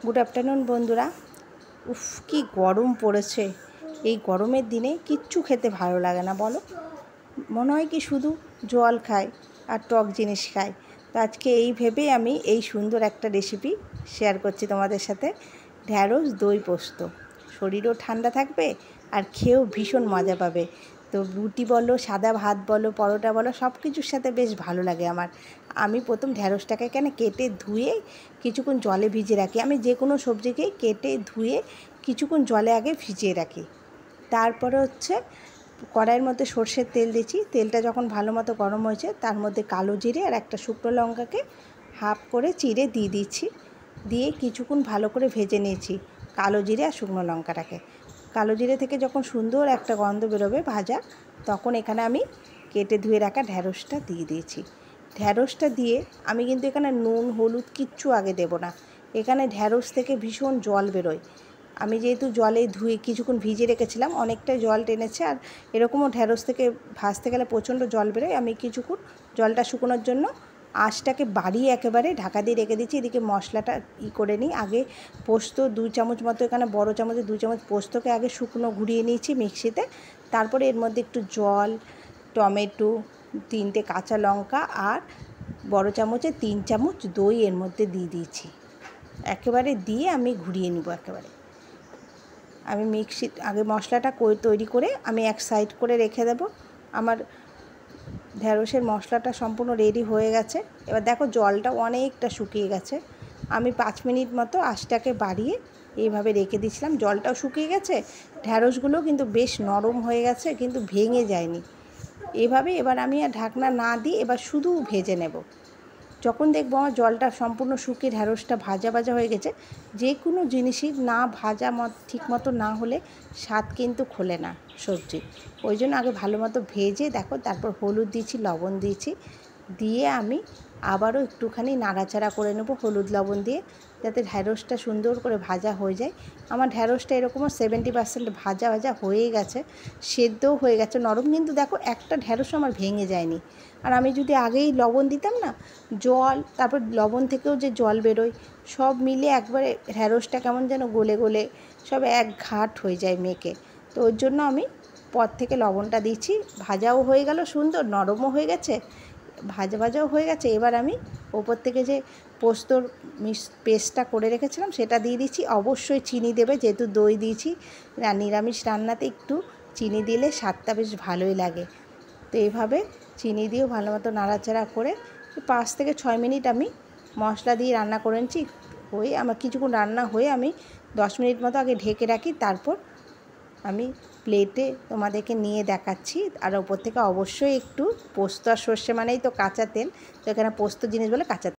Good afternoon বন্ধুরা। উফ কি গরম পড়েছে। এই গরমের দিনে কিচ্ছু খেতে ভালো লাগে না বলো, মনে হয় কি শুধু জল খাই আর টক জিনিস খাই। তো আজকে এই ভেবেই আমি এই সুন্দর একটা রেসিপি শেয়ার করছি তোমাদের সাথে। ঢ্যাঁড়স দই পোস্ত, শরীরও ঠান্ডা থাকবে আর খেয়েও ভীষণ মজা পাবে। তো রুটি বলো, সাদা ভাত বলো, পরোটা বলো, সব কিছুর সাথে বেশ ভালো লাগে আমার। আমি প্রথম ঢ্যাঁড়সটাকে কেটে ধুয়ে কিছুক্ষণ জলে ভিজিয়ে রাখি। আমি যে কোনো সবজিকেই কেটে ধুয়ে কিছুক্ষণ জলে আগে ভিজিয়ে রাখি। তারপরে কড়াইয়ের মধ্যে সর্ষের তেল দিয়েছি। তেলটা যখন ভালো মতো গরম হয়েছে তার মধ্যে কালো জিরে আর একটা শুকনো লঙ্কাকে হাফ করে চিড়ে দিয়ে দিচ্ছি। দিয়ে কিছুক্ষণ ভালো করে ভেজে নিয়েছি কালো জিরে আর শুকনো লঙ্কাটাকে। কালো জিরে থেকে যখন সুন্দর একটা গন্ধ বেরোবে ভাজা, তখন এখানে আমি কেটে ধুয়ে রাখা ঢ্যাঁড়সটা দিয়ে দিয়েছি। ঢ্যাঁড়সটা দিয়ে আমি কিন্তু এখানে নুন হলুদ কিচ্ছু আগে দেব না। এখানে ঢ্যাঁড়স থেকে ভীষণ জল বেরোয়। আমি যেহেতু জলে ধুয়ে কিছুক্ষণ ভিজে রেখেছিলাম, অনেকটাই জল টেনেছে। আর এরকমও ঢ্যাঁড়স থেকে ভাজতে গেলে প্রচণ্ড জল বেরোয়। আমি কিছুক্ষণ জলটা শুকোনোর জন্য আঁচটাকে বাড়িয়ে একেবারে ঢাকা দিয়ে রেখে দিচ্ছি। এদিকে মশলাটা করে নিই। আগে পোস্ত 2 চামচ মতো, এখানে বড় চামচে 2 চামচ পোস্তকে আগে শুকনো ঘুরিয়ে নিয়েছি মিক্সিতে। তারপরে এর মধ্যে একটু জল, টমেটো, 3টে কাঁচা লঙ্কা আর বড় চামচে 3 চামচ দই এর মধ্যে দিয়ে দিয়েছি। একেবারে দিয়ে আমি ঘুরিয়ে নিব। একেবারে আমি আগে মশলাটা তৈরি করে আমি এক সাইড করে রেখে দেব। আমার ঢ্যাঁড়সের মশলাটা সম্পূর্ণ রেডি হয়ে গেছে। এবার দেখো জলটা অনেকটা শুকিয়ে গেছে। আমি 5 মিনিট মতো আঁচটাকে বাড়িয়ে এইভাবে রেখে দিয়েছিলাম। জলটাও শুকিয়ে গেছে, ঢ্যাঁড়সগুলো কিন্তু বেশ নরম হয়ে গেছে, কিন্তু ভেঙে যায়নি। এভাবে এবার আমি আর ঢাকনা না দিয়ে এবার শুধু ভেজে নেব। যখন দেখবো আমার জলটা সম্পূর্ণ শুকিয়ে ঢ্যাঁড়সটা ভাজা ভাজা হয়ে গেছে, যে কোনো জিনিসই না ভাজা ঠিক মতো না হলে স্বাদ কিন্তু খোলে না সবজি। ওই জন্য আগে ভালো মতো ভেজে দেখো, তারপর হলুদ দিয়েছি, লবণ দিয়েছি, দিয়ে আমি আবারও একটুখানি নাড়াচাড়া করে নেব হলুদ লবণ দিয়ে, যাতে ঢ্যাঁড়সটা সুন্দর করে ভাজা হয়ে যায়। আমার ঢ্যাঁড়সটা এরকমও 70% ভাজা ভাজা হয়ে গেছে, সেদ্ধও হয়ে গেছে নরম, কিন্তু দেখো একটা ঢ্যাঁড়সও আমার ভেঙে যায়নি। আর আমি যদি আগেই লবণ দিতাম না, জল তারপর লবণ থেকেও যে জল বেরোয়, সব মিলে একবারে ঢ্যাঁড়সটা কেমন যেন গলে গলে সব এক ঘাট হয়ে যায় মেখে। তো ওর জন্য আমি পর থেকে লবণটা দিচ্ছি। ভাজাও হয়ে গেল, সুন্দর নরমও হয়ে গেছে, ভাজা ভাজাও হয়ে গেছে। এবার আমি ওপর থেকে যে পোস্তর পেস্টটা করে রেখেছিলাম সেটা দিয়ে দিচ্ছি। অবশ্যই চিনি দেবে, যেহেতু দই দিয়েছি। নিরামিষ রান্নাতে একটু চিনি দিলে স্বাদটা বেশ ভালোই লাগে। তো এইভাবে চিনি দিয়েও ভালো মতো নাড়াচাড়া করে 5 থেকে 6 মিনিট আমি মশলা দিয়ে রান্না করে নিচ্ছি। হয়ে আমার কিছুক্ষণ রান্না হয়ে আমি 10 মিনিট মতো আগে ঢেকে রাখি। তারপর আমি প্লেটে তোমাদেরকে নিয়ে দেখাচ্ছি। আর ওপর থেকে অবশ্যই একটু পোস্ত আর সর্ষে মানেই তো কাঁচা তেল, তো এখানে পোস্ত জিনিস বলে কাঁচা